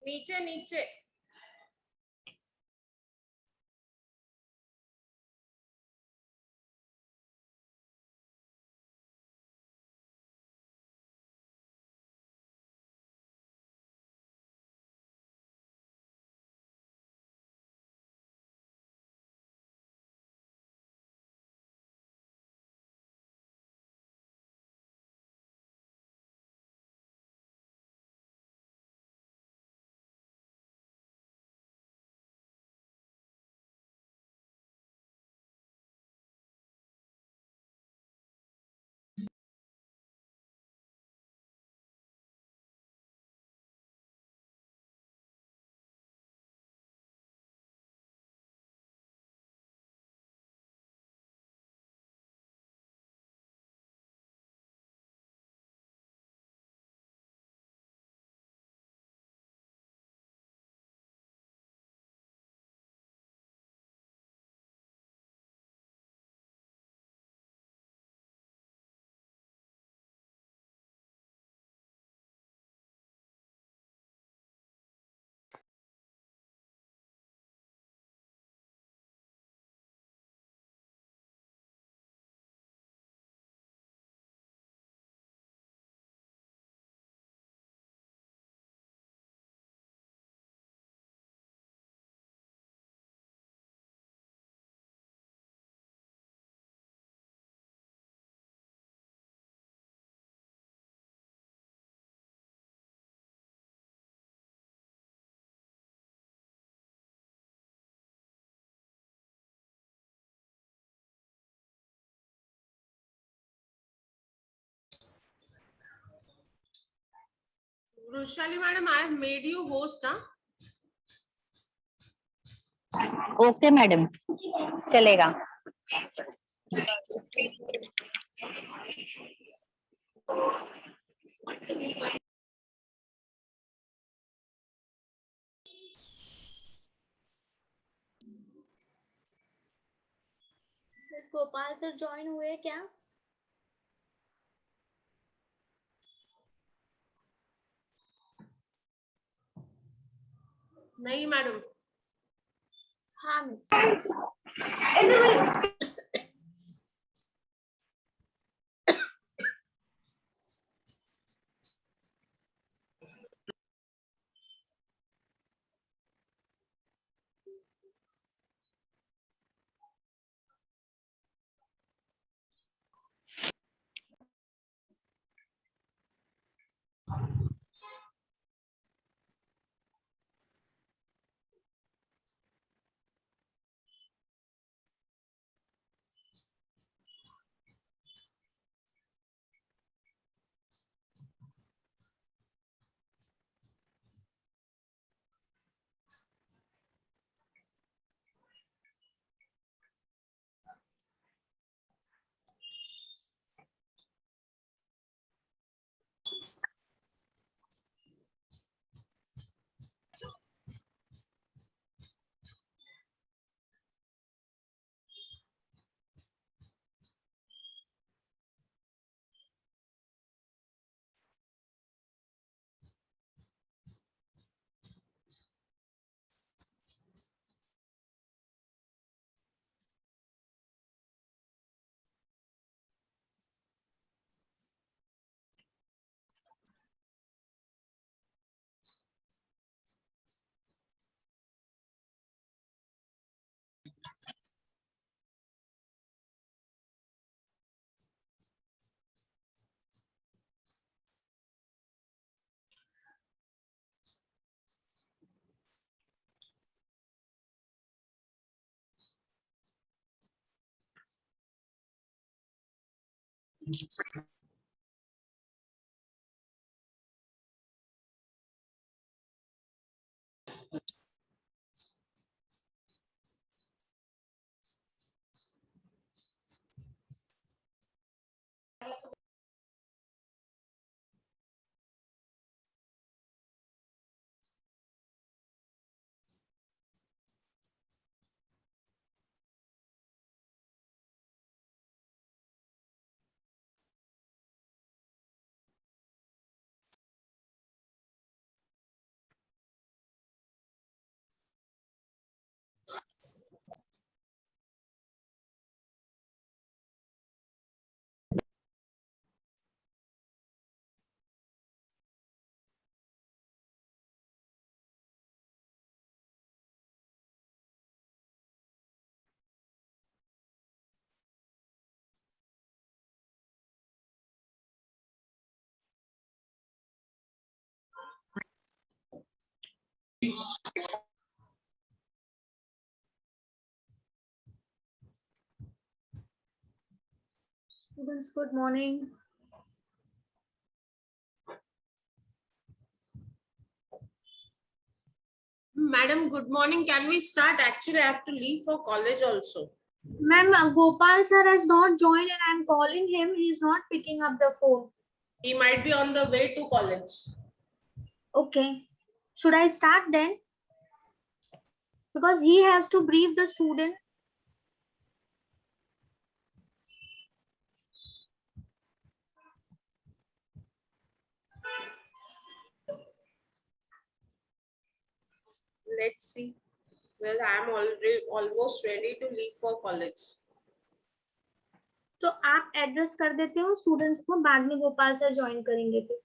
नीचे नीचे Vrishali madam, I have made you host, huh? Okay madam, चलेगा। गोपाल सर ज्वाइन हुए क्या? नहीं मैडम। हाँ miss. Students, good morning. Madam, good morning. Can we start? Actually, I have to leave for college also. Ma'am, Gopal sir has not joined and I'm calling him. He's not picking up the phone. He might be on the way to college. Okay. Should I start then? Because he has to brief the student. Let's see. Well, I'm already almost ready to leave for college. तो आप address कर देते हो students को, बाद में Gopal sir join करेंगे फिर.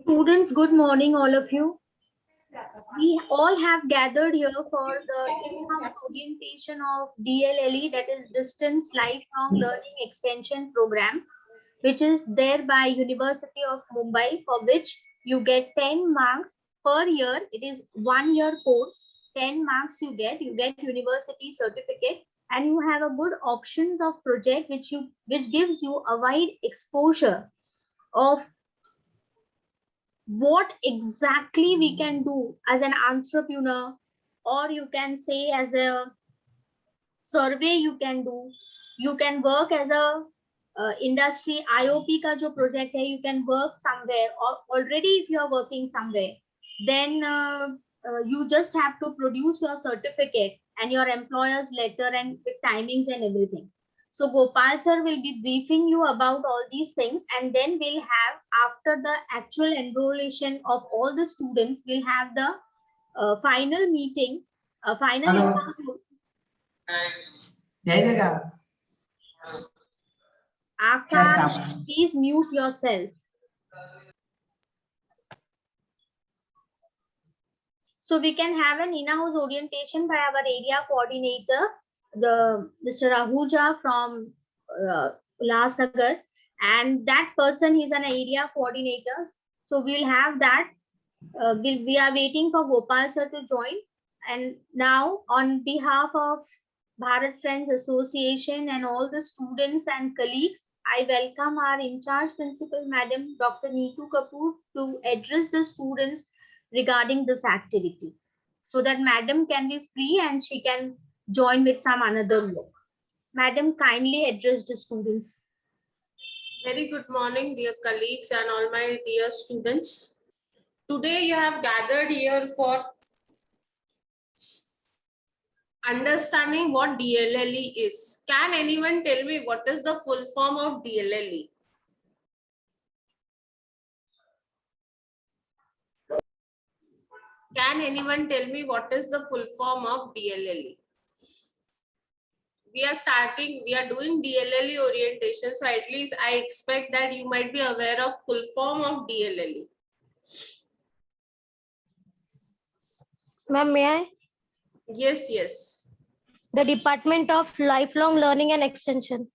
Students, good morning, all of you. We all have gathered here for the in-house orientation of DLLE, that is Distance Lifelong Learning Extension Program, which is there by University of Mumbai, for which you get 10 marks per year. It is 1 year course. 10 marks you get university certificate, and you have a good options of project which gives you a wide exposure of what exactly we can do as an entrepreneur, or you can say as a survey you can do. You can work as a industry IOP ka jo project hai, you can work somewhere, or already if you are working somewhere, then you just have to produce your certificate and your employer's letter and with timings and everything. So Gopal sir will be briefing you about all these things, and then we'll have, after the actual enrollation of all the students, we'll have the final meeting, final interview. Akash, please mute yourself. So we can have an in-house orientation by our area coordinator, the Mr. Ahuja from Ulhasnagar, and that person is an area coordinator. So we'll have that. We are waiting for Gopal sir to join. And now, on behalf of Bharat Friends Association and all the students and colleagues, I welcome our in-charge principal, Madam Dr. Neetu Kapoor, to address the students regarding this activity, so that Madam can be free and she can join with some another work. Madam, kindly address the students. Very good morning, dear colleagues and all my dear students. Today you have gathered here for understanding what DLLE is. Can anyone tell me what is the full form of DLLE? Can anyone tell me what is the full form of DLLE? We are doing DLLE orientation, so at least I expect that you might be aware of full form of DLLE. Ma'am, may I? Yes, yes. The Department of Lifelong Learning and Extension.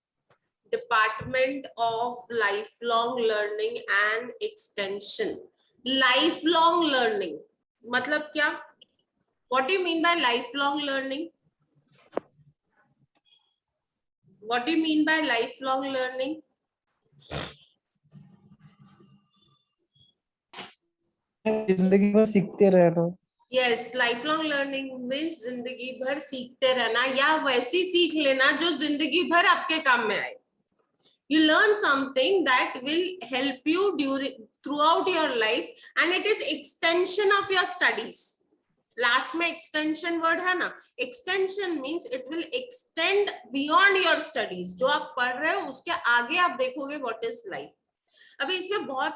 Department of Lifelong Learning and Extension. Lifelong learning. मतलब क्या? What do you mean by lifelong learning? What do you mean by lifelong learning? जिंदगी भर सीखते रहना. Yes, lifelong learning means जिंदगी भर सीखते रहना, या वैसी सीख लेना जो जिंदगी भर आपके काम में आए. You learn something that will help you throughout your life, and it is extension of your studies. Last में extension word है ना. Extension means it will extend beyond your studies. जो आप पढ़ रहे हो उसके आगे आप देखोगे what is life. अभी इसमें बहुत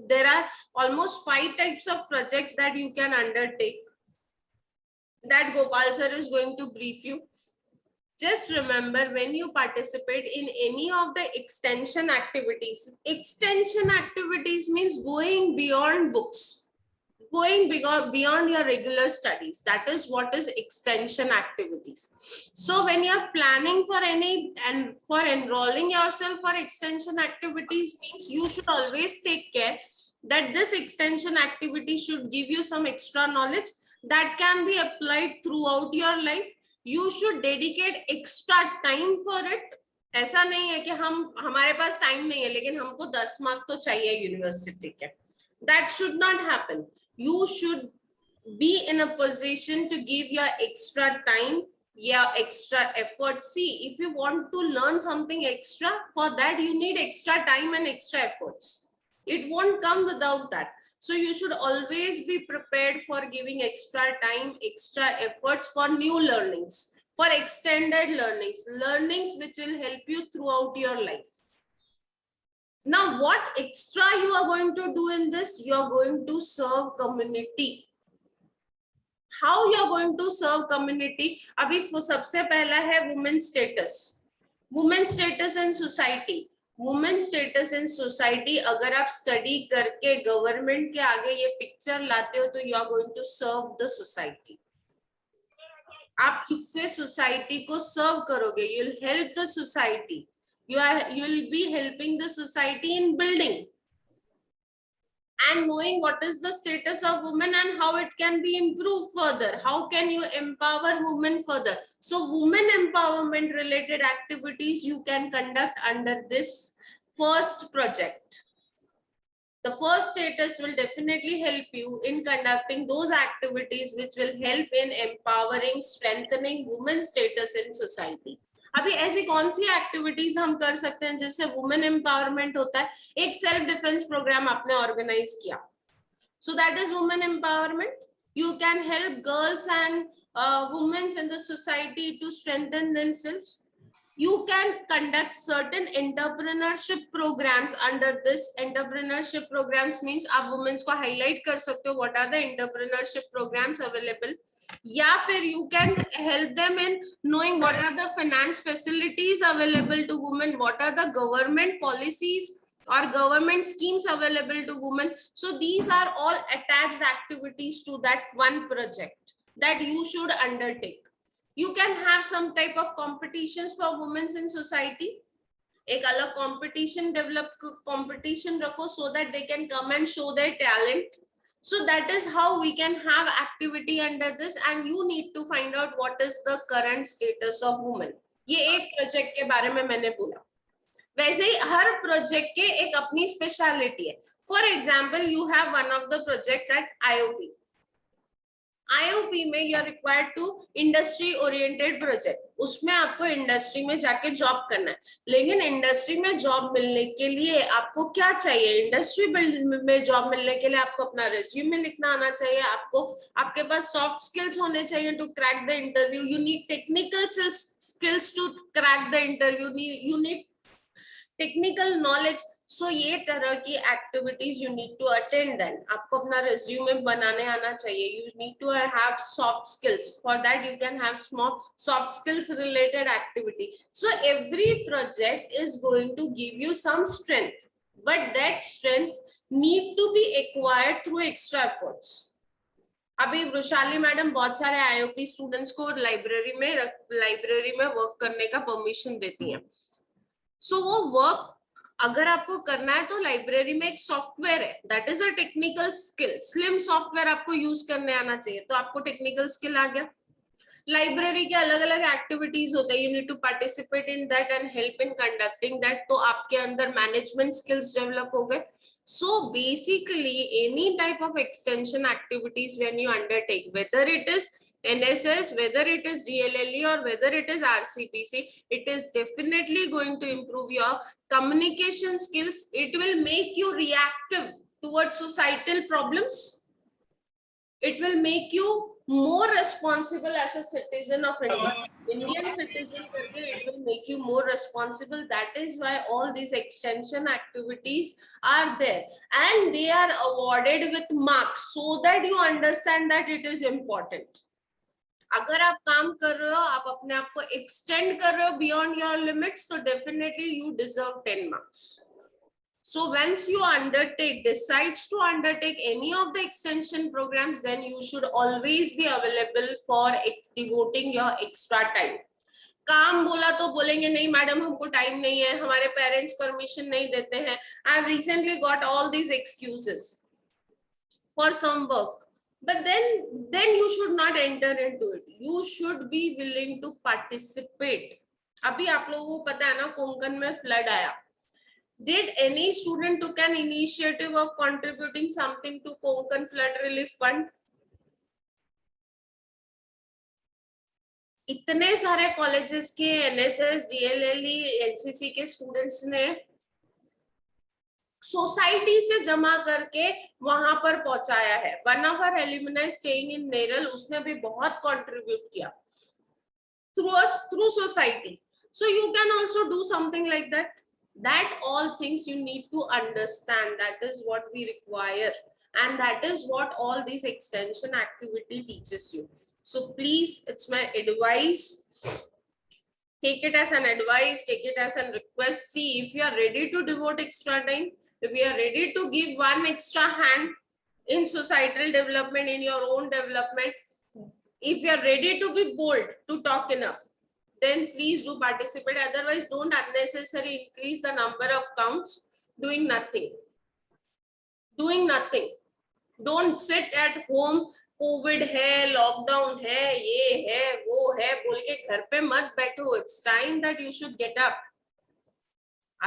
there are almost 5 types of projects that you can undertake, that Gopal sir is going to brief you. Just remember, when you participate in any of the extension activities means going beyond books, going beyond your regular studies. That is what is extension activities. So when you're planning for any and for enrolling yourself for extension activities means you should always take care that this extension activity should give you some extra knowledge that can be applied throughout your life. You should dedicate extra time for it. ऐसा नहीं है कि हमारे पास time नहीं है लेकिन हमको 10 mark तो चाहिए यूनिवर्सिटी के. That should not happen. You should be in a position to give your extra time, your extra effort. See, if you want to learn something extra, for that you need extra time and extra efforts. It won't come without that. So you should always be prepared for giving extra time, extra efforts for new learnings, for extended learnings which will help you throughout your life. Now, what extra you are going to do in this? You are going to serve community. How you are going to serve community? अभी सबसे पहला है women status. Women status in society. Women status in society. अगर आप study करके government के आगे ये picture लाते हो तो you are going to serve the society. आप इससे society को serve करोगे. You'll help the society. You'll be helping the society in building and knowing what is the status of women and how it can be improved further. How can you empower women further? So women empowerment related activities you can conduct under this first project. The first status will definitely help you in conducting those activities which will help in empowering, strengthening women's status in society. अभी ऐसी कौन सी activities हम कर सकते हैं जिससे women empowerment होता है? एक सेल्फ डिफेंस प्रोग्राम आपने ऑर्गेनाइज किया, so that is women empowerment. You can help girls and women in the society to strengthen themselves. You can conduct certain entrepreneurship programs under this. Entrepreneurship programs means आप women's को highlight कर सकते हो what are the entrepreneurship programs available, या फिर you can help them in knowing what are the finance facilities available to women, what are the government policies or government schemes available to women. So these are all attached activities to that one project that you should undertake. You can have some type of competitions for women in society. एक अलग competition रखो so that they can come and show their talent. So that is how we can have activity under this, and you need to find out what is the current status of women. ये एक project के बारे में मैंने बोला. वैसे ही हर project के एक अपनी speciality है. For example, you have one of the projects at IOP. IOP में you are required to industry oriented project. उसमें आपको इंडस्ट्री में जाके जॉब करना है, लेकिन इंडस्ट्री में जॉब मिलने के लिए आपको क्या चाहिए? इंडस्ट्री में जॉब मिलने के लिए आपको अपना रेज्यूमे लिखना आना चाहिए, आपके पास सॉफ्ट स्किल्स होने चाहिए to crack the interview. You need technical skills to crack the interview. You need technical knowledge. So ये तरह की activities you need to attend. Then आपको अपना resume बनाने आना चाहिए. You need to have soft skills. For that you can have small soft skills related activity. So every project is going to give you some strength, but that strength need to be acquired through extra efforts. अभी Vrushali madam बहुत सारे IOP students को library में work करने का permission देती हैं. So वो वर्क अगर आपको करना है तो लाइब्रेरी में एक सॉफ्टवेयर है, that is a technical skill. Slim software आपको यूज करने आना चाहिए, तो आपको टेक्निकल स्किल आ गया. लाइब्रेरी के अलग अलग एक्टिविटीज होते हैं, you need to participate in that and help in conducting that, तो आपके अंदर मैनेजमेंट स्किल्स डेवलप हो गए. So basically any type of extension activities when you undertake, whether it is NSS, whether it is DLLE or whether it is RCPC, it is definitely going to improve your communication skills. It will make you reactive towards societal problems. It will make you more responsible as a citizen of India. Indian citizen, it will make you more responsible. That is why all these extension activities are there, and they are awarded with marks so that you understand that it is important. अगर आप काम कर रहे हो, आप अपने आप को एक्सटेंड कर रहे हो बियॉन्ड योर लिमिट्स, तो definitely you deserve 10 marks. So once you decides to undertake any of the extension programs, then you should always be available for devoting your extra time. काम बोला तो बोलेंगे नहीं मैडम हमको टाइम नहीं है, हमारे पेरेंट्स परमिशन नहीं देते हैं. I have recently got all these excuses for some work, but then you should not enter into it. You should be willing to participate. अभी आप लोगों को पता है ना कोंकण में फ्लड आया. Did any student took an initiative of contributing something to Konkan flood relief fund? इतने सारे कॉलेजेस के एनएसएस, डीएलएलई, एनसीसी के स्टूडेंट्स ने सोसाइटी से जमा करके वहां पर पहुंचाया है. One of our alumni staying in Neral, उसने भी बहुत कंट्रीब्यूट किया through society. So you can also do something like that. That all things you need to understand. That is what we require, and that is what all these extension activity teaches you. So please, it's my advice. Take it as an advice, take it as a request. See, if you are ready to devote extra time, if you are ready to give one extra hand in societal development, in your own development, if you are ready to be bold to talk enough, then please do participate. Otherwise, don't unnecessarily increase the number of counts doing nothing. Doing nothing. Don't sit at home. Covid है, lockdown है, ये है, वो है बोल के घर पे मत बैठो. It's time that you should get up.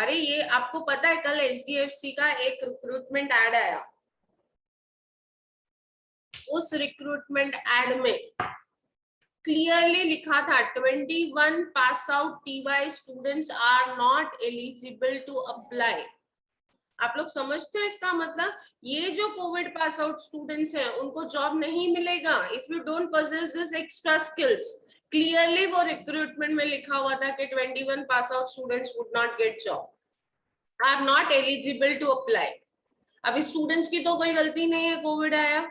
अरे ये आपको पता है कल HDFC का एक रिक्रूटमेंट एड आया. उस रिक्रूटमेंट एड में क्लियरली लिखा था 21 pass out TY students are not eligible to apply. आप लोग समझते हो इसका मतलब? ये जो कोविड पास आउट स्टूडेंट्स हैं उनको जॉब नहीं मिलेगा if you don't possess this extra skills. Clearly वो रिक्रूटमेंट में लिखा हुआ था कि 21 pass out students would not get job, are not eligible to apply. अभी स्टूडेंट्स की तो कोई गलती नहीं है, कोविड आया,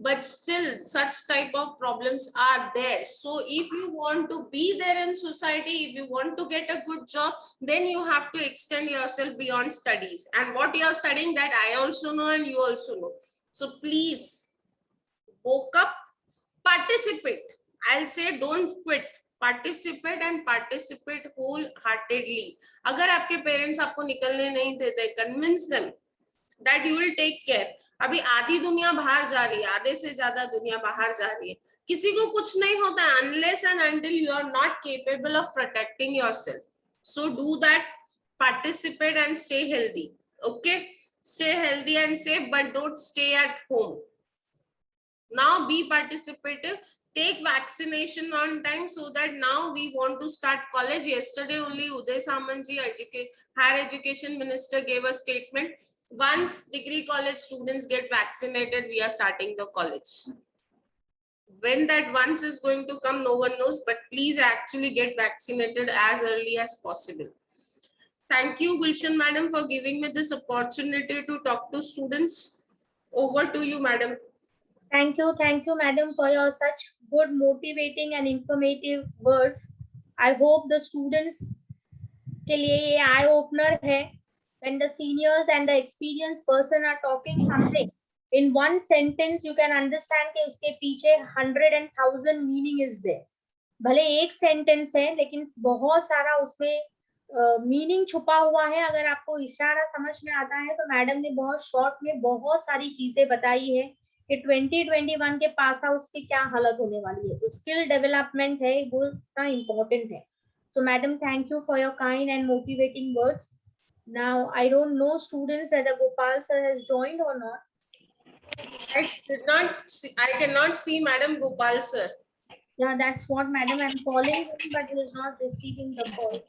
but still such type of problems are there. So if you want to be there in society, if you want to get a good job, then you have to extend yourself beyond studies. And what you are studying, that I also know and you also know. So please woke up, participate. I'll say don't quit. Participate and participate wholeheartedly. अगर आपके parents आपको निकलने नहीं देते, convince them that you will take care. अभी आधी दुनिया बाहर जा रही है, आधे से ज्यादा दुनिया बाहर जा रही है. किसी को कुछ नहीं होता unless and until you are not capable of protecting yourself. So do that, participate and stay healthy. Okay, stay healthy and safe, but don't stay at home. Now be participative. Take vaccination on time so that now we want to start college. Yesterday only Uday Samanji, higher education minister, gave a statement. Once degree college students get vaccinated, we are starting the college. When that once is going to come, no one knows, but please actually get vaccinated as early as possible. Thank you, Gulshan madam, for giving me this opportunity to talk to students. Over to you, madam. Thank you, madam, for your such good, motivating and informative words. I hope the students के लिए ये eye opener है. When the seniors and the experienced person are talking something in one sentence, you can understand कि उसके पीछे 100 and 1000 meaning is there. भले एक sentence है लेकिन बहुत सारा उसमें मीनिंग छुपा हुआ है. अगर आपको इशारा समझ में आता है तो मैडम ने बहुत शॉर्ट में बहुत सारी चीजें बताई है कि 2021 के पास आउट्स की क्या हालत होने वाली है. तो स्किल डेवलपमेंट है वो इतना इम्पोर्टेंट है. So madam, thank you for your kind and motivating words. Now I don't know students whether Gopal sir has joined or not. I cannot see madam Gopal sir. Yeah, that's what madam I'm calling him, but he is not receiving the call.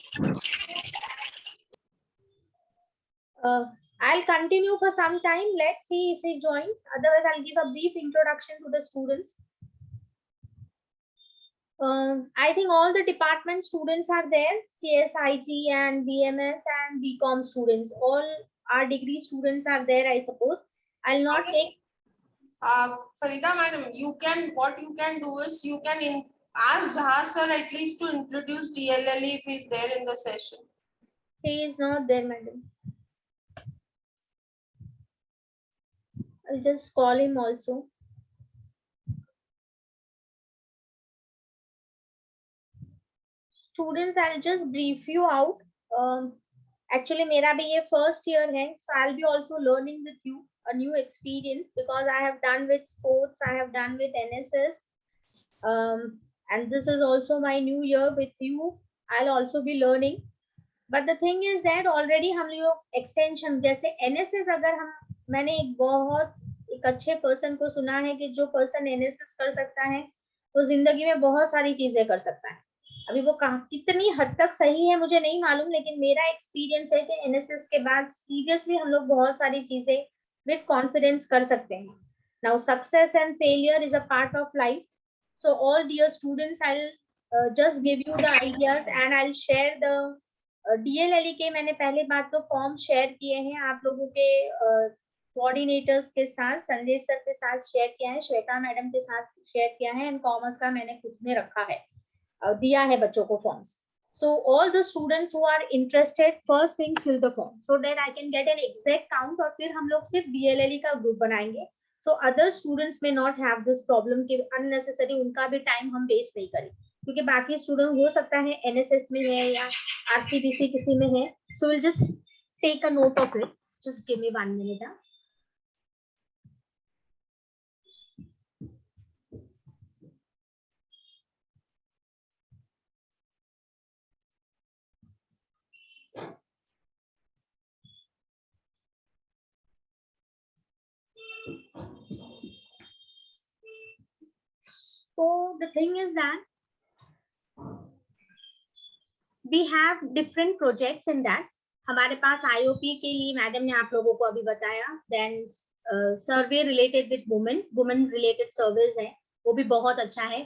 I'll continue for some time. Let's see if he joins. Otherwise, I'll give a brief introduction to the students. I think all the department students are there, CSIT and BMS and BCom students. All our degree students are there, I suppose. I'll not take. Farida madam, what you can do is you can Ask Jha sir at least to introduce DLLE if he's there in the session. He is not there, madam. I'll just call him also. Students, I'll just brief you out. Actually, मेरा भी ये first year है, so I'll be also learning with you a new experience because I have done with sports, I have done with NSS, and this is also my new year with you. I'll also be learning. But the thing is that already हम लोग extension जैसे NSS अगर हम मैंने एक अच्छे person को सुना है कि जो पर्सन NSS कर सकता है वो जिंदगी में बहुत सारी चीजें कर सकता है. अभी वो कितनी हद तक सही है मुझे नहीं मालूम, लेकिन मेरा एक्सपीरियंस है कि एनएसएस के बाद सीरियसली हम लोग बहुत सारी चीजें विद कॉन्फिडेंस कर सकते हैं. Now success and failure is a part of life. So all dear students, I will just give you the ideas and I will share the DLLE के मैंने पहले बात तो फॉर्म शेयर किए हैं आप लोगों के कोऑर्डिनेटर्स के साथ, संजय सर के साथ शेयर किया है, श्वेता मैडम के साथ शेयर किया है, एंड कॉमर्स का मैंने खुद में रखा है, दिया है बच्चों को forms. So all the students who are interested, first thing fill the form so that I can get an exact count, और फिर हम लोग सिर्फ DLLE का ग्रुप बनाएंगे. So other students may not have this problem कि unnecessary उनका भी टाइम हम वेस्ट नहीं करें, क्योंकि बाकी स्टूडेंट हो सकता है NSS में है या RCBC किसी में है. So we'll just take a note of it. Just give me 1 minute. So the thing is that we have different projects in that. हमारे पास IOP के लिए मैडम ने आप लोगों को अभी बताया, then survey related with women related surveys है, वो भी बहुत अच्छा है.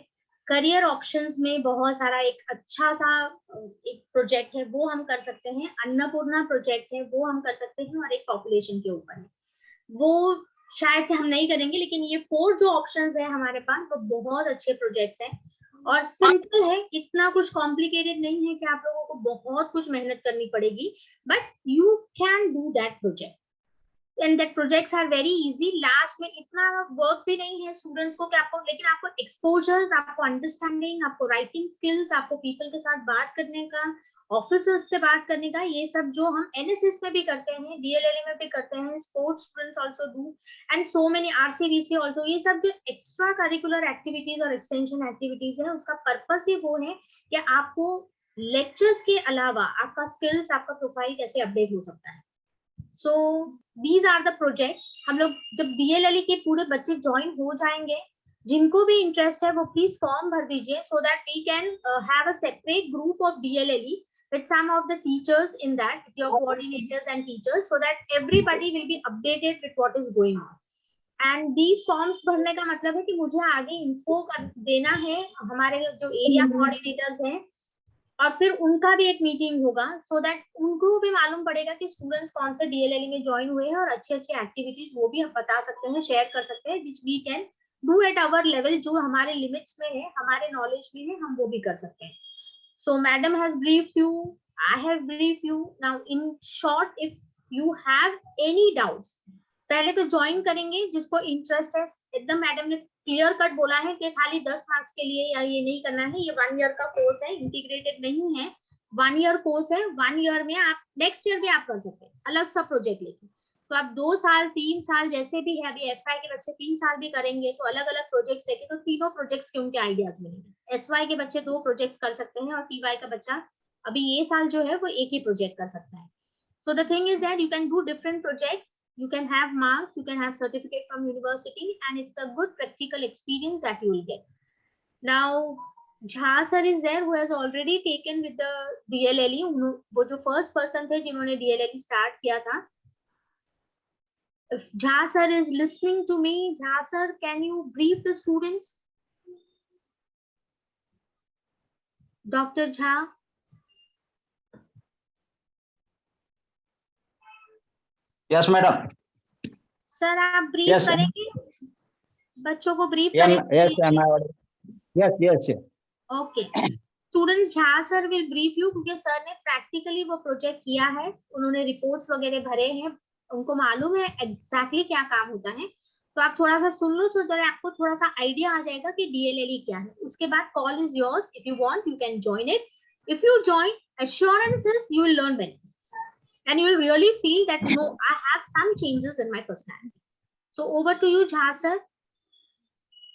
करियर ऑप्शंस में बहुत सारा एक अच्छा सा एक प्रोजेक्ट है वो हम कर सकते हैं. अन्नपूर्णा प्रोजेक्ट है वो हम कर सकते हैं, और एक पॉपुलेशन के ऊपर है वो शायद से हम नहीं करेंगे, लेकिन ये 4 जो ऑप्शंस है हमारे पास वो बहुत अच्छे प्रोजेक्ट्स हैं और सिंपल है, इतना कुछ कॉम्प्लिकेटेड नहीं है कि आप लोगों को बहुत कुछ मेहनत करनी पड़ेगी, but you can do that project and that projects are very easy. Last में इतना वर्क भी नहीं है स्टूडेंट्स को कि आपको, लेकिन आपको एक्सपोजर्स, आपको अंडरस्टैंडिंग, आपको राइटिंग स्किल्स, आपको पीपल के साथ बात करने का, ऑफिसर्स से बात करने का, ये सब जो हम एनएसएस में भी करते हैं, डीएलएलए में भी करते हैं, sports students also do and so many RCBC also, ये सब जो एक्स्ट्रा करिकुलर एक्टिविटीज और एक्सटेंशन एक्टिविटीज है उसका पर्पस ही वो है कि आपको लेक्चर्स के अलावा आपका स्किल्स, आपका प्रोफाइल कैसे अपडेट हो सकता है. So these are the projects. हम लोग जब डीएलएलए के पूरे बच्चे ज्वाइन हो जाएंगे, जिनको भी इंटरेस्ट है वो प्लीज फॉर्म भर दीजिए so that we can have a separate group of DLLE with some of the teachers in that, with your coordinators and teachers, so that everybody will be updated with what is going on. And these forms भरने का मतलब है कि मुझे आगे info देना है हमारे जो area coordinators हैं, और फिर उनका भी एक मीटिंग होगा so that उनको भी मालूम पड़ेगा कि स्टूडेंट्स कौन से DLLE में ज्वाइन हुए हैं, और अच्छी अच्छी एक्टिविटीज वो भी हम बता सकते हैं, शेयर कर सकते हैं, which we can do at our level, जो हमारे लिमिट्स में है, हमारे नॉलेज में है, हम वो भी कर सकते हैं. So madam has briefed you, I have briefed you. Now in short, if you have any doubts, पहले तो ज्वाइन करेंगे जिसको इंटरेस्ट है. एकदम मैडम ने क्लियर कट बोला है कि खाली 10 मार्क्स के लिए या ये नहीं करना है, ये 1 ईयर का कोर्स है, इंटीग्रेटेड नहीं है, 1 ईयर कोर्स है. 1 ईयर में आप नेक्स्ट ईयर भी आप कर सकते हैं अलग सा प्रोजेक्ट लेके. तो आप 2 साल 3 साल जैसे भी है, अभी एफवाई के बच्चे 3 साल भी करेंगे तो अलग अलग प्रोजेक्ट्स लेके तो तीनों प्रोजेक्ट्स के उनके आइडियाज मिलेंगे. एसवाई के बच्चे 2 प्रोजेक्ट्स कर सकते हैं, और टीवाई का बच्चा अभी ये साल जो है वो एक ही प्रोजेक्ट कर सकता है. So the thing is that you can do different projects, you can have marks, you can have certificate from university, and it's a good practical experience that you will get. Now Jha sir is there who has already taken with the DLLE, वो जो first person थे जिन्होंने DLLE start किया था. If Jha sir is listening to me, Jha sir, can you brief the students? Dr. Jha. Yes, madam. Sir आप brief Yes, करेंगे, बच्चों को ब्रीफ yes, करेंगे? yes, yes. Okay, students Jha sir will brief you, क्योंकि sir ने practically वो project किया है, उन्होंने रिपोर्ट्स वगैरह भरे हैं, उनको मालूम है एग्जैक्टली क्या काम होता है। तो आप थोड़ा सा सुन लो, तो आपको थोड़ा सा आइडिया आ जाएगा कि डीएलएलई क्या है। उसके बाद call is yours, if you want you can join it. If you join, assurances you will learn benefits and you will really feel that no, I have some changes in my personality. So over to you, Jha sir.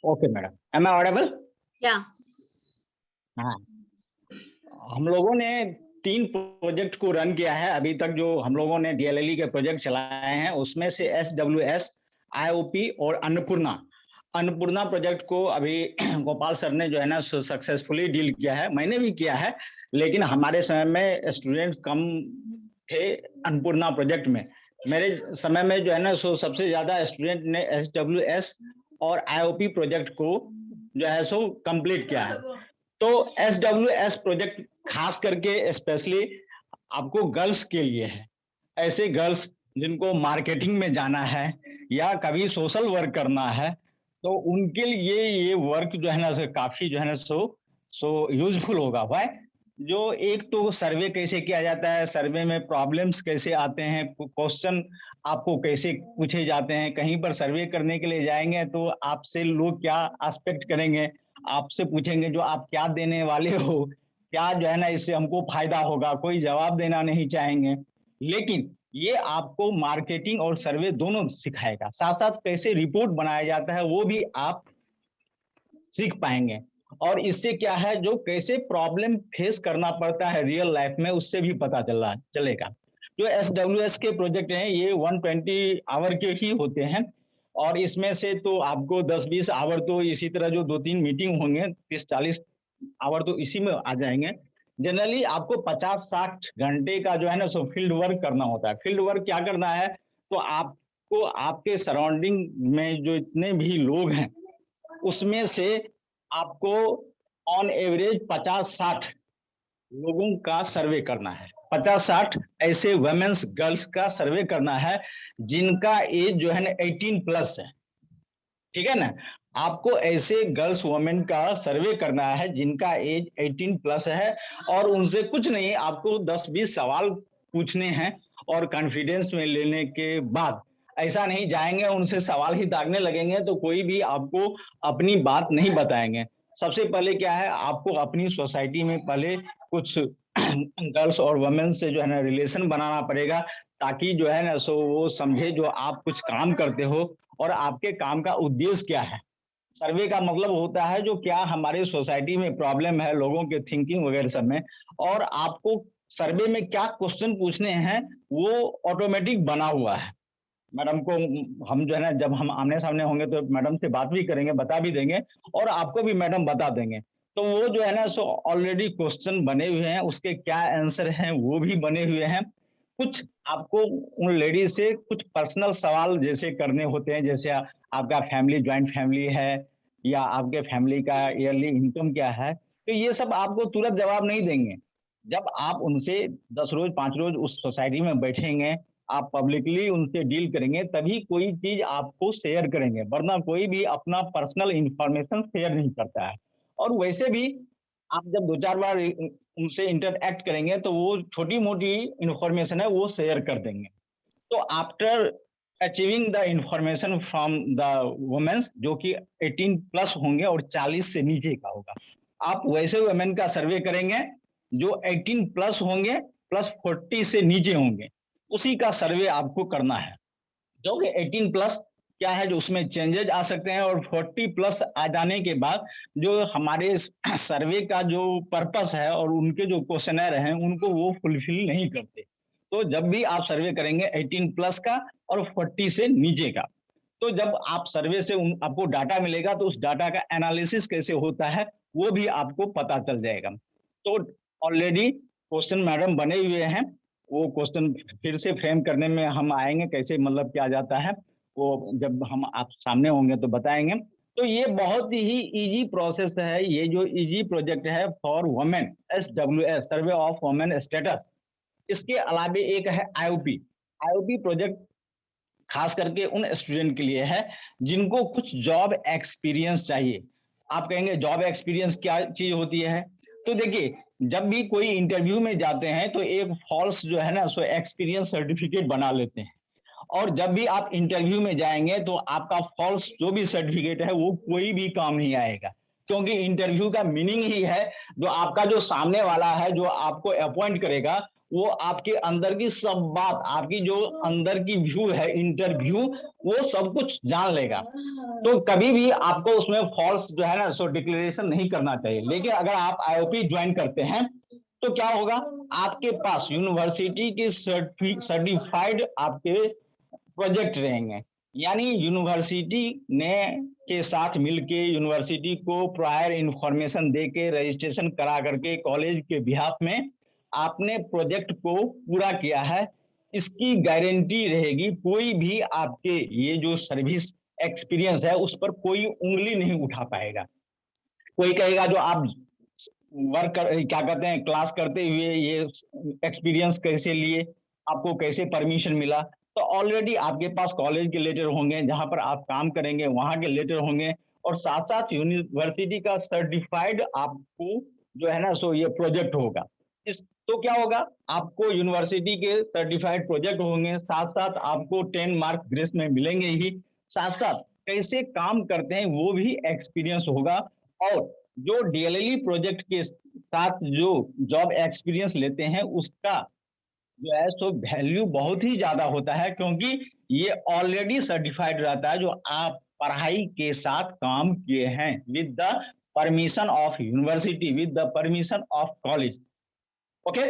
Okay, madam. Am I audible? Yeah. हाँ, हम लोगों ने 3 project को run किया है अभी तक। जो हम लोगों ने डीएलएलई के प्रोजेक्ट चलाए हैं उसमें से SWS, IOP और अन्नपूर्णा प्रोजेक्ट को अभी गोपाल सर ने जो है ना सक्सेसफुली डील किया है। मैंने भी किया है, लेकिन हमारे समय में स्टूडेंट कम थे अन्नपूर्णा प्रोजेक्ट में। मेरे समय में जो है ना सबसे ज्यादा स्टूडेंट ने SWS और IOP प्रोजेक्ट को जो है कंप्लीट किया है। तो SWS प्रोजेक्ट खास करके स्पेशली आपको गर्ल्स के लिए है। ऐसे गर्ल्स जिनको मार्केटिंग में जाना है या कभी सोशल वर्क करना है, तो उनके लिए ये वर्क जो है ना काफी जो है ना यूजफुल होगा। भाई जो एक तो सर्वे कैसे किया जाता है, सर्वे में प्रॉब्लम्स कैसे आते हैं, क्वेश्चन आपको कैसे पूछे जाते हैं। कहीं पर सर्वे करने के लिए जाएंगे तो आपसे लोग क्या एक्सपेक्ट करेंगे, आपसे पूछेंगे जो आप क्या देने वाले हो, क्या जो है ना इससे हमको फायदा होगा, कोई जवाब देना नहीं चाहेंगे। लेकिन ये आपको मार्केटिंग और सर्वे दोनों सिखाएगा। साथ साथ कैसे रिपोर्ट बनाया जाता है वो भी आप सीख पाएंगे। और इससे क्या है, जो कैसे प्रॉब्लम फेस करना पड़ता है रियल लाइफ में, उससे भी पता चलेगा। जो SWS के प्रोजेक्ट हैं ये 120 आवर के ही होते हैं, और इसमें से तो आपको 10-20 आवर तो इसी तरह जो 2-3 मीटिंग होंगे, 30-40 आवर तो इसी में आ जाएंगे। जनरली आपको 50-60 घंटे का जो है ना फील्ड वर्क करना होता है। फील्ड वर्क क्या करना है, तो आपको आपके सराउंडिंग में जो इतने भी लोग हैं उसमें से आपको ऑन एवरेज 50-60 लोगों का सर्वे करना है। 50-60 ऐसे वुमेन्स गर्ल्स का सर्वे करना है जिनका एज जो है ना 18+ है। ठीक है ना, आपको ऐसे गर्ल्स वुमेन का सर्वे करना है जिनका एज 18+ है, और उनसे कुछ नहीं, आपको 10-20 सवाल पूछने हैं, और कॉन्फिडेंस में लेने के बाद ऐसा नहीं जाएंगे उनसे सवाल ही दागने लगेंगे तो कोई भी आपको अपनी बात नहीं बताएंगे। सबसे पहले क्या है, आपको अपनी सोसाइटी में पहले कुछ गर्ल्स और वुमेन से जो है ना रिलेशन बनाना पड़ेगा, ताकि जो है ना वो समझे जो आप कुछ काम करते हो और आपके काम का उद्देश्य क्या है। सर्वे का मतलब होता है जो क्या हमारे सोसाइटी में प्रॉब्लम है, लोगों के थिंकिंग वगैरह सब में, और आपको सर्वे में क्या क्वेश्चन पूछने हैं वो ऑटोमेटिक बना हुआ है। मैडम को हम जो है ना जब हम आमने सामने होंगे तो मैडम से बात भी करेंगे, बता भी देंगे, और आपको भी मैडम बता देंगे। तो वो जो है ना ऑलरेडी क्वेश्चन बने हुए हैं, उसके क्या आंसर हैं वो भी बने हुए हैं। कुछ आपको उन लेडीज से कुछ पर्सनल सवाल जैसे करने होते हैं, जैसे आपका फैमिली ज्वाइंट फैमिली है, या आपके फैमिली का ईयरली इनकम क्या है, तो ये सब आपको तुरंत जवाब नहीं देंगे। जब आप उनसे 10 रोज 5 रोज उस सोसाइटी में बैठेंगे, आप पब्लिकली उनसे डील करेंगे, तभी कोई चीज आपको शेयर करेंगे, वरना कोई भी अपना पर्सनल इंफॉर्मेशन शेयर नहीं करता है। और वैसे भी आप जब 2-4 बार उनसे इंटरएक्ट करेंगे तो वो छोटी मोटी इंफॉर्मेशन है वो शेयर कर देंगे। तो after achieving the information from the womens जो कि 18+ होंगे और 40 से नीचे का होगा, आप वैसे वुमेन का सर्वे करेंगे जो 18+ होंगे प्लस 40 से नीचे होंगे, उसी का सर्वे आपको करना है। जो कि 18+ क्या है जो उसमें चेंजेस आ सकते हैं, और 40+ आ जाने के बाद जो हमारे सर्वे का जो पर्पस है और उनके जो क्वेश्चनर हैं उनको वो फुलफिल नहीं करते। तो जब भी आप सर्वे करेंगे 18+ का और 40 से नीचे का, तो जब आप सर्वे से आपको डाटा मिलेगा तो उस डाटा का एनालिसिस कैसे होता है वो भी आपको पता चल जाएगा। तो ऑलरेडी क्वेश्चन मैडम बने हुए हैं, वो क्वेश्चन फिर से फ्रेम करने में हम आएंगे, कैसे मतलब क्या जाता है वो जब हम आप सामने होंगे तो बताएंगे। तो ये बहुत ही इजी प्रोसेस है, ये जो इजी प्रोजेक्ट है for women, SWS survey of women status. इसके अलावा एक है IOP प्रोजेक्ट, खास करके उन स्टूडेंट के लिए है जिनको कुछ जॉब एक्सपीरियंस चाहिए। आप कहेंगे जॉब एक्सपीरियंस क्या चीज होती है? तो देखिए, जब भी कोई इंटरव्यू में जाते हैं तो एक फॉल्स जो है ना सो एक्सपीरियंस सर्टिफिकेट बना लेते हैं, और जब भी आप इंटरव्यू में जाएंगे तो आपका फॉल्स जो भी सर्टिफिकेट है वो कोई भी काम नहीं आएगा, क्योंकि इंटरव्यू का मीनिंग ही है जो आपका जो सामने वाला है जो आपको अपॉइंट करेगा वो आपके अंदर की सब बात, आपकी जो अंदर की व्यू है इंटरव्यू, वो सब कुछ जान लेगा। तो कभी भी आपको उसमें फॉल्स जो है ना सो डिक्लेरेशन नहीं करना चाहिए। लेकिन अगर आप आईओपी ज्वाइन करते हैं तो क्या होगा, आपके पास यूनिवर्सिटी के सर्टिफाइड आपके प्रोजेक्ट रहेंगे, यानी यूनिवर्सिटी ने के साथ मिलके यूनिवर्सिटी को प्रायर इंफॉर्मेशन दे के रजिस्ट्रेशन करा करके कॉलेज के बिहाफ में आपने प्रोजेक्ट को पूरा किया है, इसकी गारंटी रहेगी। कोई भी आपके ये जो सर्विस एक्सपीरियंस है उस पर कोई उंगली नहीं उठा पाएगा। कोई कहेगा जो आप वर्क कर, क्या कहते हैं, क्लास करते हुए ये एक्सपीरियंस कैसे लिए, आपको कैसे परमिशन मिला? तो ऑलरेडी आपके पास कॉलेज के लेटर होंगे, जहां पर आप काम करेंगे वहां के लेटर होंगे, और साथ साथ यूनिवर्सिटी का सर्टिफाइड आपको जो है ना सो ये प्रोजेक्ट होगा। इस तो क्या होगा, आपको यूनिवर्सिटी के सर्टिफाइड प्रोजेक्ट होंगे, साथ साथ आपको 10 मार्क ग्रेस में मिलेंगे ही, साथ साथ कैसे काम करते हैं वो भी एक्सपीरियंस होगा। और जो डीएलएलई प्रोजेक्ट के साथ जो जॉब एक्सपीरियंस लेते हैं उसका जो है सो वैल्यू बहुत ही ज्यादा होता है, क्योंकि ये ऑलरेडी सर्टिफाइड रहता है जो आप पढ़ाई के साथ काम किए हैं with the permission of university, with the permission of college. Okay,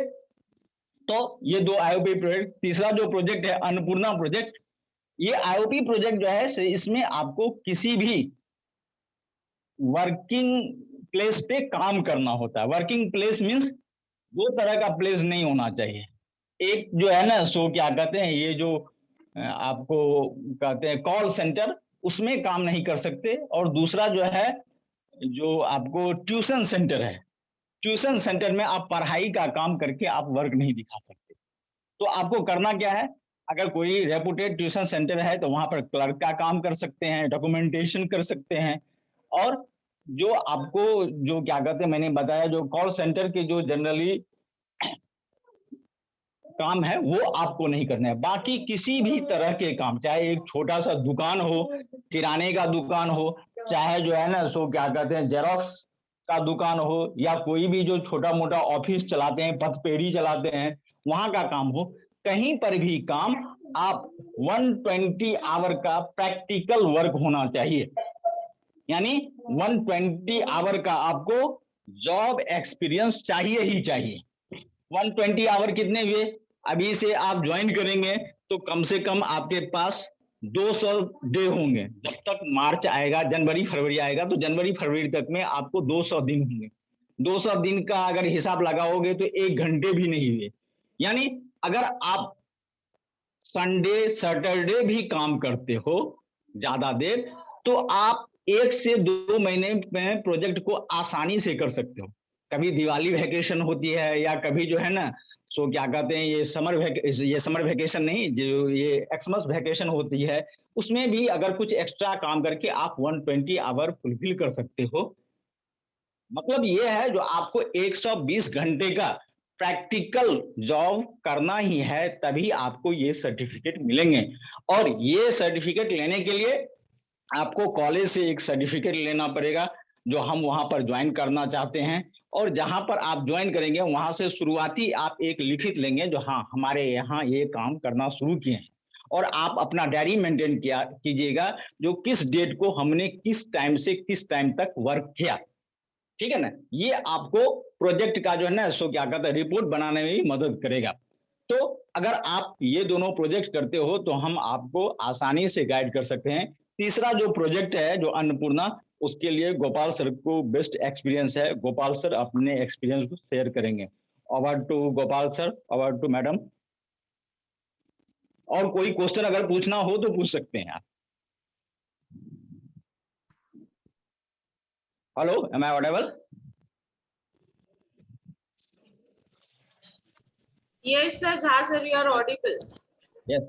तो ये दो आईओपी प्रोजेक्ट। तीसरा जो प्रोजेक्ट है अन्नपूर्णा प्रोजेक्ट, ये आईओपी प्रोजेक्ट जो है इसमें आपको किसी भी वर्किंग प्लेस पे काम करना होता है। वर्किंग प्लेस मींस दो तरह का प्लेस नहीं होना चाहिए। एक जो है ना सो क्या कहते हैं, ये जो आपको कहते हैं कॉल सेंटर, उसमें काम नहीं कर सकते। और दूसरा जो है जो आपको ट्यूशन सेंटर है, ट्यूशन सेंटर में आप पढ़ाई का काम करके आप वर्क नहीं दिखा सकते। तो आपको करना क्या है, अगर कोई रेपुटेड ट्यूशन सेंटर है तो वहां पर क्लर्क का काम कर सकते हैं, डॉक्यूमेंटेशन कर सकते हैं। और जो आपको जो क्या कहते हैं, मैंने बताया जो कॉल सेंटर के जो जनरली काम है वो आपको नहीं करना है। बाकी किसी भी तरह के काम, चाहे एक छोटा सा दुकान हो, किराने का दुकान हो, चाहे जो है ना सो क्या कहते हैं जेरोक्स का दुकान हो, या कोई भी जो छोटा मोटा ऑफिस चलाते हैं, पथपेड़ी चलाते हैं, वहां का काम हो, कहीं पर भी काम आप 120 आवर का प्रैक्टिकल वर्क होना चाहिए। यानी 120 आवर का आपको जॉब एक्सपीरियंस चाहिए ही चाहिए। 120 आवर कितने हुए, अभी से आप ज्वाइन करेंगे तो कम से कम आपके पास 200 डे होंगे। जब तक मार्च आएगा, जनवरी फरवरी आएगा, तो जनवरी फरवरी तक में आपको 200 दिन होंगे। 200 दिन का अगर हिसाब लगाओगे तो 1 घंटे भी नहीं हुए। यानी अगर आप संडे सैटरडे भी काम करते हो ज्यादा देर, तो आप 1 से 2 महीने में प्रोजेक्ट को आसानी से कर सकते हो। कभी दिवाली वैकेशन होती है, या कभी जो है ना सो क्या कहते हैं ये समर वैकेशन नहीं, जो ये एक्समस वैकेशन होती है, उसमें भी अगर कुछ एक्स्ट्रा काम करके आप 120 आवर फुलफिल कर सकते हो। मतलब ये है जो आपको 120 घंटे का प्रैक्टिकल जॉब करना ही है, तभी आपको ये सर्टिफिकेट मिलेंगे। और ये सर्टिफिकेट लेने के लिए आपको कॉलेज से एक सर्टिफिकेट लेना पड़ेगा जो हम वहां पर ज्वाइन करना चाहते हैं। और जहां पर आप ज्वाइन करेंगे वहां से शुरुआती आप एक लिखित लेंगे जो हाँ हमारे यहाँ ये काम करना शुरू किए हैं, और आप अपना डायरी मेंटेन कीजिएगा जो किस डेट को हमने किस टाइम से किस टाइम तक वर्क किया। ठीक है ना, ये आपको प्रोजेक्ट का जो है ना सो क्या कहते हैं रिपोर्ट बनाने में भी मदद करेगा। तो अगर आप ये दोनों प्रोजेक्ट करते हो तो हम आपको आसानी से गाइड कर सकते हैं। तीसरा जो प्रोजेक्ट है जो अन्नपूर्णा, उसके लिए गोपाल सर को बेस्ट एक्सपीरियंस है। गोपाल सर अपने एक्सपीरियंस को शेयर करेंगे। Over to Gopal sir, over to madam. और कोई क्वेश्चन अगर पूछना हो तो पूछ सकते हैं आप। Hello, am I audible? Yes, sir. Jha, sir, you are audible. Yes.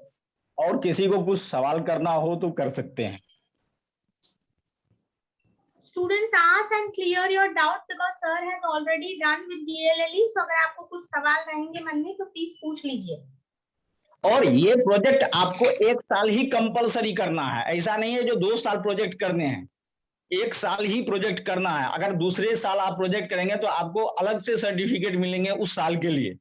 और किसी को कुछ सवाल करना हो तो कर सकते हैं। students ask and clear your doubt because sir has already done with DLLE. So अगर आपको कुछ सवाल रहेंगे मन में तो प्लीज पूछ लीजिए। और ये प्रोजेक्ट आपको 1 साल ही कंपलसरी करना है, ऐसा नहीं है जो 2 साल प्रोजेक्ट करने हैं, 1 साल ही प्रोजेक्ट करना है। अगर दूसरे साल आप प्रोजेक्ट करेंगे तो आपको अलग से सर्टिफिकेट मिलेंगे उस साल के लिए,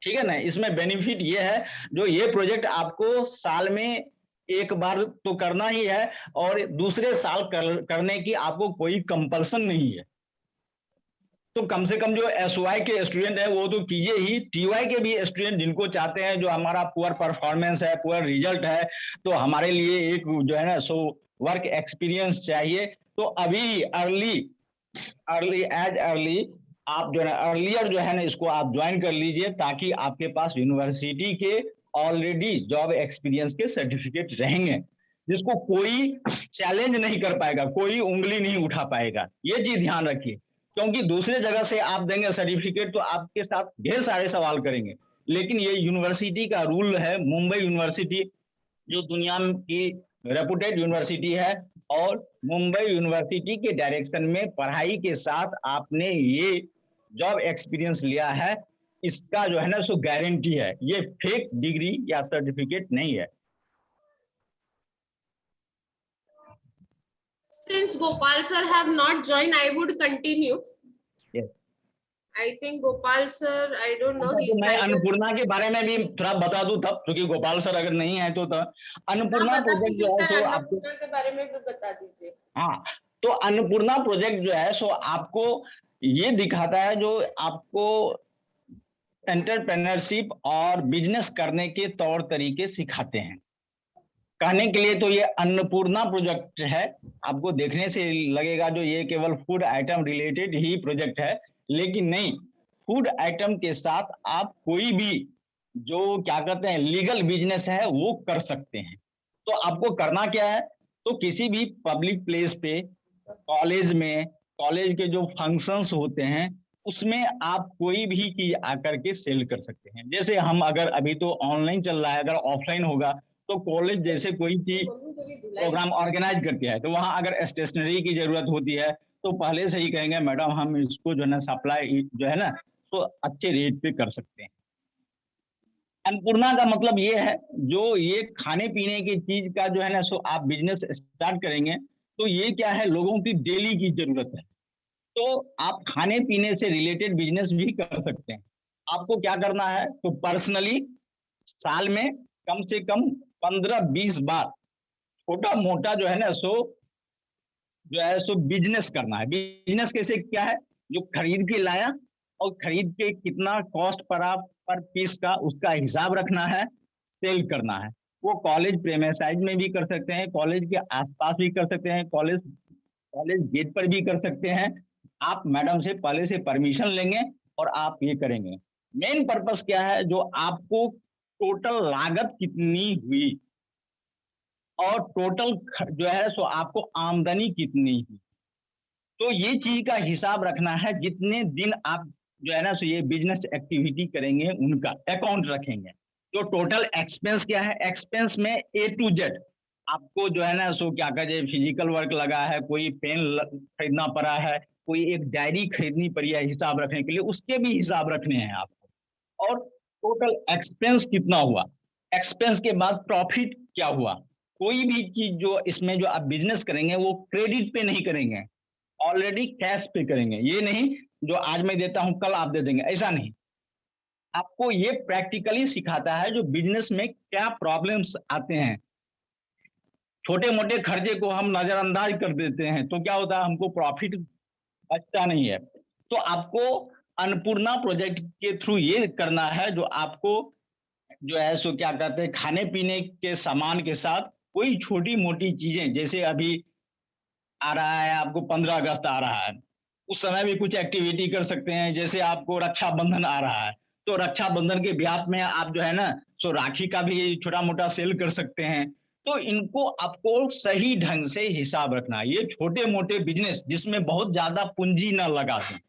ठीक है ना। इसमें बेनिफिट ये है जो ये प्रोजेक्ट आपको साल में 1 बार तो करना ही है और दूसरे साल करने की आपको कोई कंपल्सन नहीं है। तो कम से कम जो SY के स्टूडेंट है वो तो कीजिए ही, TY के भी स्टूडेंट जिनको चाहते हैं जो हमारा पुअर परफॉर्मेंस है, पुअर रिजल्ट है, तो हमारे लिए एक जो है ना सो वर्क एक्सपीरियंस चाहिए, तो अभी अर्ली आप जो है अर्लियर जो है ना इसको आप ज्वाइन कर लीजिए ताकि आपके पास यूनिवर्सिटी के ऑलरेडी जॉब एक्सपीरियंस के सर्टिफिकेट रहेंगे जिसको कोई चैलेंज नहीं कर पाएगा, कोई उंगली नहीं उठा पाएगा। ये चीज ध्यान रखिए, क्योंकि दूसरे जगह से आप देंगे सर्टिफिकेट तो आपके साथ ढेर सारे सवाल करेंगे, लेकिन ये यूनिवर्सिटी का रूल है। मुंबई यूनिवर्सिटी जो दुनिया की रेपुटेड यूनिवर्सिटी है और मुंबई यूनिवर्सिटी के डायरेक्शन में पढ़ाई के साथ आपने ये जॉब एक्सपीरियंस लिया है, इसका जो है ना सो गारंटी है, ये फेक डिग्री या सर्टिफिकेट नहीं है। Since Gopal sir have not joined, I would continue. Yes. I think Gopal sir, I don't know. तो मैं अन्नपूर्णा के बारे में भी थोड़ा बता दूं तब, क्योंकि गोपाल सर अगर नहीं है तो अन्नपूर्णा प्रोजेक्ट जो है सो आपको के बारे में भी बता दीजिए। हाँ, तो अन्नपूर्णा प्रोजेक्ट जो है सो आपको ये दिखाता है जो आपको एंटरप्रेन्योरशिप और बिजनेस करने के तौर तरीके सिखाते हैं। कहने के लिए तो ये अन्नपूर्णा प्रोजेक्ट है, आपको देखने से लगेगा जो ये केवल फूड आइटम रिलेटेड ही प्रोजेक्ट है, लेकिन नहीं, फूड आइटम के साथ आप कोई भी जो क्या कहते हैं लीगल बिजनेस है वो कर सकते हैं। तो आपको करना क्या है, तो किसी भी पब्लिक प्लेस पे, कॉलेज में, कॉलेज के जो फंक्शंस होते हैं उसमें आप कोई भी चीज आकर के सेल कर सकते हैं। जैसे हम अगर अभी तो ऑनलाइन चल रहा है, अगर ऑफलाइन होगा तो कॉलेज जैसे कोई चीज प्रोग्राम ऑर्गेनाइज करते हैं तो वहां अगर स्टेशनरी की जरूरत होती है तो पहले से ही कहेंगे मैडम हम इसको जो है ना सप्लाई जो है ना तो अच्छे रेट पे कर सकते हैं। अन्नपूर्णा का मतलब ये है जो ये खाने पीने की चीज का जो है ना सो आप बिजनेस स्टार्ट करेंगे तो ये क्या है, लोगों की डेली की जरूरत है, तो आप खाने पीने से रिलेटेड बिजनेस भी कर सकते हैं। आपको क्या करना है, तो पर्सनली साल में कम से कम 15-20 बार छोटा मोटा जो है ना सो बिजनेस करना है। बिजनेस कैसे क्या है, जो खरीद के लाया और खरीद के कितना कॉस्ट पर पीस का उसका हिसाब रखना है, सेल करना है। वो कॉलेज प्रेमाइस में भी कर सकते हैं, कॉलेज के आसपास भी कर सकते हैं, कॉलेज गेट पर भी कर सकते हैं। आप मैडम से पहले से परमिशन लेंगे और आप ये करेंगे। मेन पर्पस क्या है, जो आपको टोटल लागत कितनी हुई और टोटल जो है सो आपको आमदनी कितनी हुई, तो ये चीज का हिसाब रखना है। जितने दिन आप जो है ना सो ये बिजनेस एक्टिविटी करेंगे उनका अकाउंट रखेंगे। तो टोटल एक्सपेंस क्या है, एक्सपेंस में A to Z आपको जो है ना सो क्या कहते हैं फिजिकल वर्क लगा है, कोई पेन खरीदना पड़ा है, कोई एक डायरी खरीदनी पड़ी है हिसाब रखने के लिए, उसके भी हिसाब रखने हैं आपको। और टोटल एक्सपेंस कितना हुआ, एक्सपेंस के बाद प्रॉफिट क्या हुआ। कोई भी चीज जो इसमें जो आप बिजनेस करेंगे वो क्रेडिट पे नहीं करेंगे, ऑलरेडी कैश पे करेंगे। ये नहीं जो आज मैं देता हूं कल आप दे देंगे, ऐसा नहीं। आपको ये प्रैक्टिकली सिखाता है जो बिजनेस में क्या प्रॉब्लम्स आते हैं। छोटे मोटे खर्चे को हम नजरअंदाज कर देते हैं तो क्या होता है, हमको प्रॉफिट बचता नहीं है। तो आपको अन्नपूर्णा प्रोजेक्ट के थ्रू ये करना है, जो आपको जो है सो क्या कहते हैं खाने पीने के सामान के साथ कोई छोटी मोटी चीजें, जैसे अभी आ रहा है आपको 15 अगस्त आ रहा है, उस समय भी कुछ एक्टिविटी कर सकते हैं। जैसे आपको रक्षाबंधन आ रहा है तो रक्षाबंधन के ब्याह में आप जो है ना सो राखी का भी छोटा मोटा सेल कर सकते हैं। तो इनको आपको सही ढंग से हिसाब रखना है। ये छोटे मोटे बिजनेस जिसमें बहुत ज्यादा पूंजी ना लगा सकें,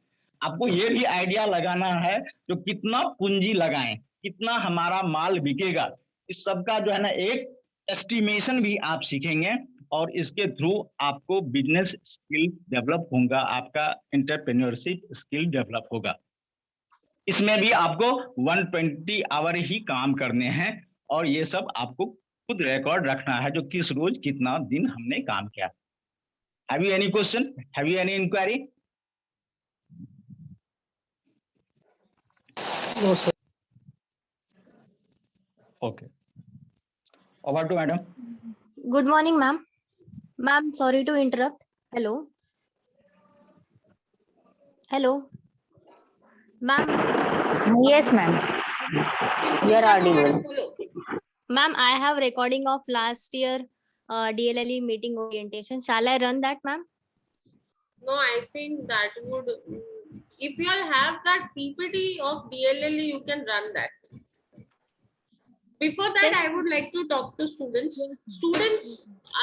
आपको ये भी आइडिया लगाना है जो कितना पूंजी लगाएं, कितना हमारा माल बिकेगा, इस सब का जो है ना एक एस्टिमेशन भी आप सीखेंगे। और इसके थ्रू आपको बिजनेस स्किल डेवलप होगा, आपका एंटरप्रेन्योरशिप स्किल डेवलप होगा। इसमें भी आपको 120 आवर ही काम करने हैं और ये सब आपको खुद रिकॉर्ड रखना है, जो किस रोज कितना दिन हमने काम किया। Have you any question, have you any inquiry? No, sir. Okay, over to madam. Good morning, ma'am. Ma'am, sorry to interrupt. Hello. Hello. Ma'am, Yes, ma'am. Yes, You are Vishakha audible. madam, bolo. ma'am, I have recording of last year DLLE meeting orientation. Shall I run that, ma'am? No, I think that would, if you all have that PPT of DLLE, you can run that. Before that, Yes. I would like to talk to students. Students,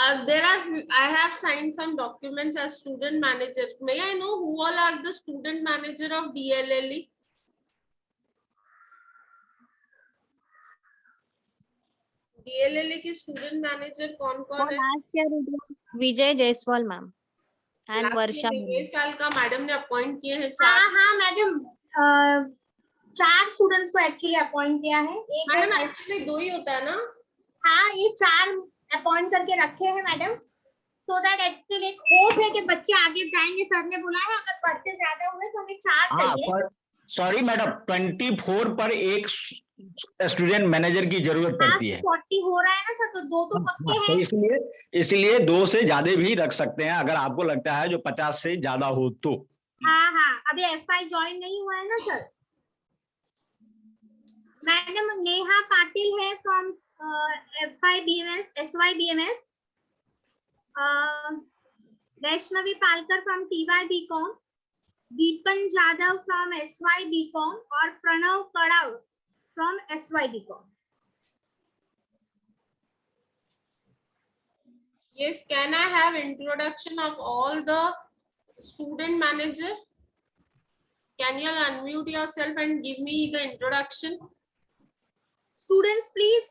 I have signed some documents as student manager. May I know who all are the student manager of DLLE? DLLE की student manager कौन For कौन है? last year it was Vijay Jaiswal, ma'am, and Last Varsha. year में ये साल का madam ने appoint किए हैं हाँ 4। हाँ मैडम, 4 स्टूडेंट्स को एक्चुअली अपॉइंट किया है। एक मैडम है- एक्चुअली 2 ही होता है ना? हाँ, ये 4 अपॉइंट करके रखे हैं मैडम, सो दैट एक्चुअली एक होप है कि बच्चे आगे जाएंगे। सर ने बोला है अगर बच्चे ज्यादा हुए तो हमें 4 चाहिए। सॉरी मैडम, 24 पर एक स्टूडेंट मैनेजर की जरूरत हाँ, पड़ती है। 40 हो रहा है ना सर, तो 2 तो पक्के तो हैं। इसलिए 2 से ज्यादा भी रख सकते हैं अगर आपको लगता है जो 50 से ज्यादा हो तो। हाँ हाँ, अभी एफआई ज्वाइन नहीं हुआ है ना सर। मैडम नेहा पाटिल है from FY BMS, SY BMS. Vaishnavi Palkar from TY BCom, Deepan Jadhav from SY BCom और Pranav Kadav from SY BCom. Yes, can I have introduction of all the student manager? Can you all unmute yourself and give me the introduction? Students please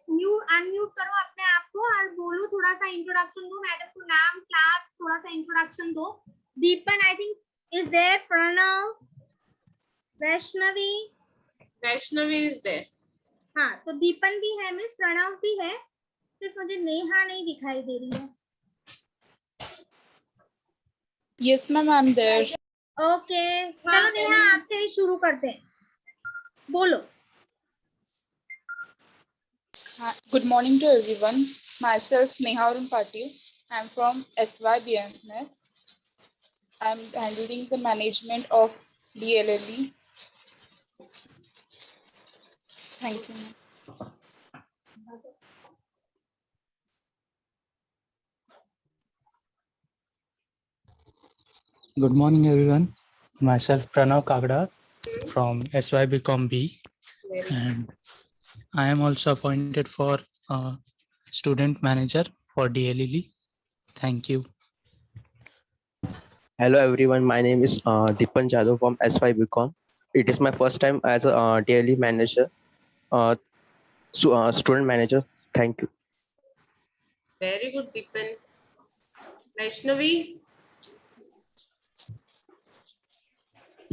unmute करो अपने आप को और बोलो, थोड़ा सा introduction दो मैडम को, नाम, क्लास, थोड़ा सा इंट्रोडक्शन दो। Deepan I think is there, Pranav, Vaishnavi. Vaishnavi is there. हाँ, तो दीपन भी है मिस, प्रणव भी है, सिर्फ मुझे नेहा नहीं दिखाई दे रही है। Yes, ma'am, I'm there. Okay, चलो नेहा आपसे ही शुरू करते हैं, बोलो। Good morning to everyone. Myself Neha Arun Patil. I'm from SYBMS. I'm handling the management of DLLE. Thank you, ma'am. Good morning, everyone. Myself Pranav Kagda from SYBCom B, and I am also appointed for student manager for DLLE. Thank you. Hello everyone, my name is Dipan Jadhav from SYBCom. It is my first time as a DLE manager, student manager. Thank you. Very good, Deepan. Vaishnavi.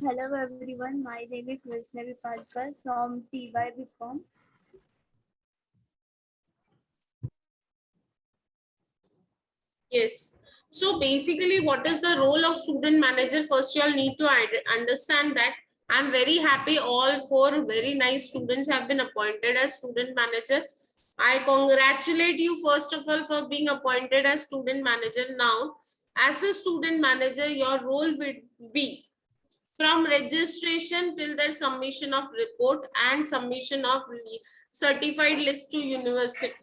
Hello everyone, my name is Vaishnavi Palkar from TYBCom. Yes. So basically, what is the role of student manager? First, you all need to understand that. I'm very happy all 4 very nice students have been appointed as student manager. I congratulate you first of all for being appointed as student manager. Now, as a student manager, your role will be from registration till their submission of report and submission of certified list to university.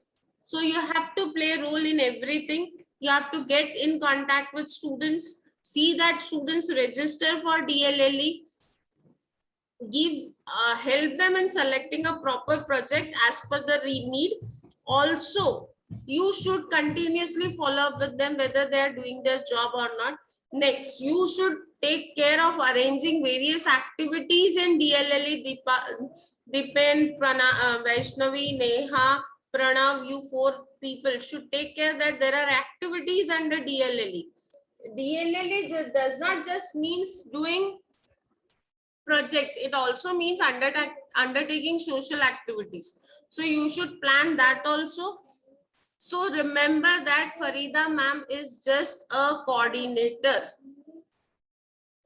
So you have to play a role in everything. You have to get in contact with students, see that students register for DLLE, help them in selecting a proper project as per the need. Also, you should continuously follow up with them whether they are doing their job or not. Next, you should take care of arranging various activities in DLLE. Dipen, Vaishnavi, Neha, Pranav, you 4 people should take care that there are activities under DLLE. DLLE does not just means doing projects, it also means undertaking social activities. So you should plan that also. So remember that Farida ma'am is just a coordinator.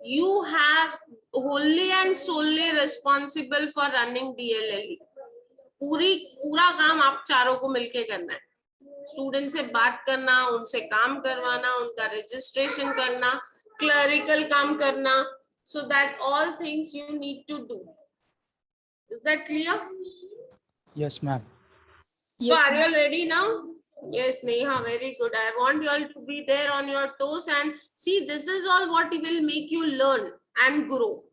You have wholly and solely responsible for running DLLE. पूरा काम आप चारों को मिलके करना है. Student से बात करना, उनसे काम करवाना, उनका रजिस्ट्रेशन करना, क्लरिकल काम करना, so that all things you need to do. Is that clear? Yes, ma'am. So are you all ready now? Yes, Neha, very good. I want you all to be there on your toes and see, this is all what will make you learn and grow.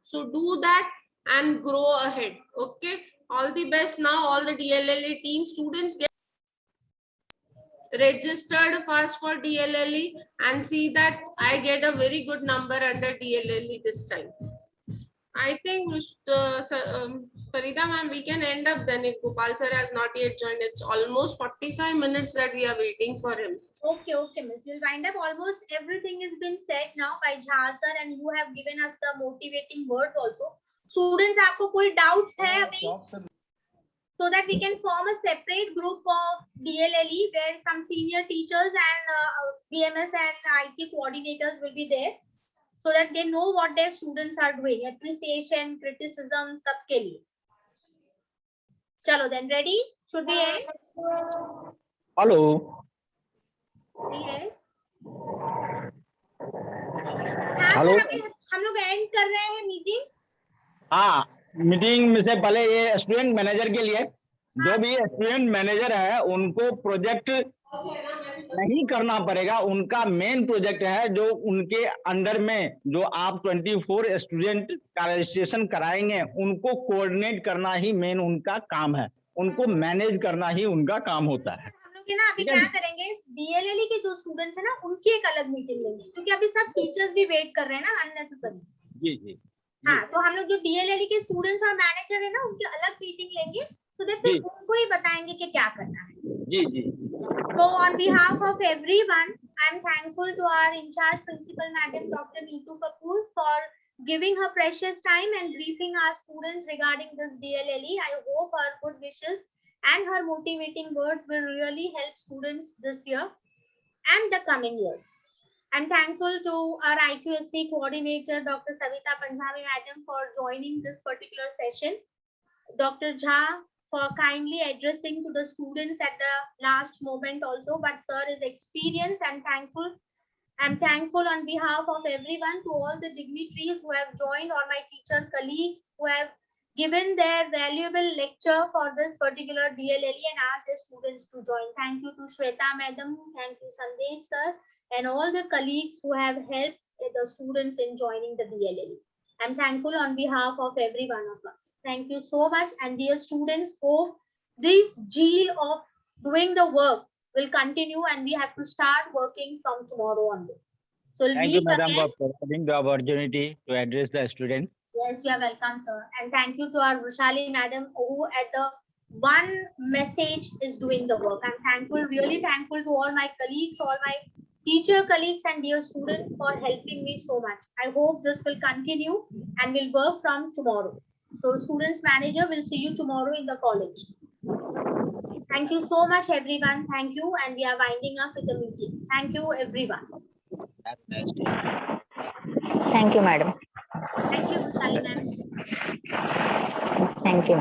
So do that and grow ahead. Okay. All the best now. All the DLLE team students get registered first for DLLE and see that I get a very good number under DLLE this time. I think Farida ma'am, we can end up then if Gopal sir has not yet joined. It's almost 45 minutes that we are waiting for him. Okay, Miss. We'll wind up. Almost everything has been said now by Jha sir, and you have given us the motivating words also. Students, आपको कोई doubts है अभी? So that we can form a separate group of DLLE where some senior teachers and BMS and IT coordinators will be there, so that they know what their students are doing. Appreciation, criticism, सबके लिए. चलो then, ready? Should we end? Hello. Yes. Hello. Sir, अभी हम लोग end कर रहे हैं meeting. हाँ, मीटिंग में से पहले ये स्टूडेंट मैनेजर के लिए, जो भी स्टूडेंट मैनेजर है उनको प्रोजेक्ट नहीं करना पड़ेगा. उनका मेन प्रोजेक्ट है जो उनके अंडर में जो आप 24 स्टूडेंट का रजिस्ट्रेशन कराएंगे, उनको कोऑर्डिनेट करना ही मेन उनका काम है. उनको मैनेज करना ही उनका काम होता है. हम लोग ना अभी क्या करेंगे, DLLE के जो स्टूडेंट्स है ना, उनकी एक अलग मीटिंग लेंगे, क्योंकि अभी सब टीचर्स भी वेट कर रहे हैं ना अननेसेसरी. जी. हाँ, तो हम लोग जो DLLE के स्टूडेंट्स और मैनेजर है ना, उनकी अलग मीटिंग लेंगे, तो फिर उनको ही बताएंगे कि क्या करना है. जी. So on behalf of everyone, I am thankful to our in-charge principal, Madam Dr. Neetu Kapoor, for giving her precious time and briefing our students regarding this DLLE. I hope her good wishes and her motivating words will really help students this year and the coming years. I'm thankful to our IQSC coordinator, Dr. Savita Panjabi Madam, for joining this particular session. Dr. Jha for kindly addressing to the students at the last moment also, but sir is experienced and thankful. I'm thankful on behalf of everyone to all the dignitaries who have joined, or my teacher colleagues who have given their valuable lecture for this particular DLLE and asked the students to join. Thank you to Shweta Madam, thank you Sandesh sir, and all the colleagues who have helped the students in joining the DLLE. I'm thankful on behalf of every one of us. Thank you so much. And dear students, hope this zeal of doing the work will continue, and we have to start working from tomorrow onward. So we'll Thank you, meet madam, again. for providing the opportunity to address the students. Yes, you are welcome, sir. And thank you to our Rushali madam, who at the one message is doing the work. I'm thankful, really thankful to all my colleagues, all my teacher colleagues and dear students for helping me so much. I hope this will continue and will work from tomorrow. So students manager will see you tomorrow in the college. Thank you so much everyone. Thank you, and we are winding up with the meeting. Thank you everyone. Have a nice day. Thank you, madam. Thank you, Rushali ma'am. Thank you.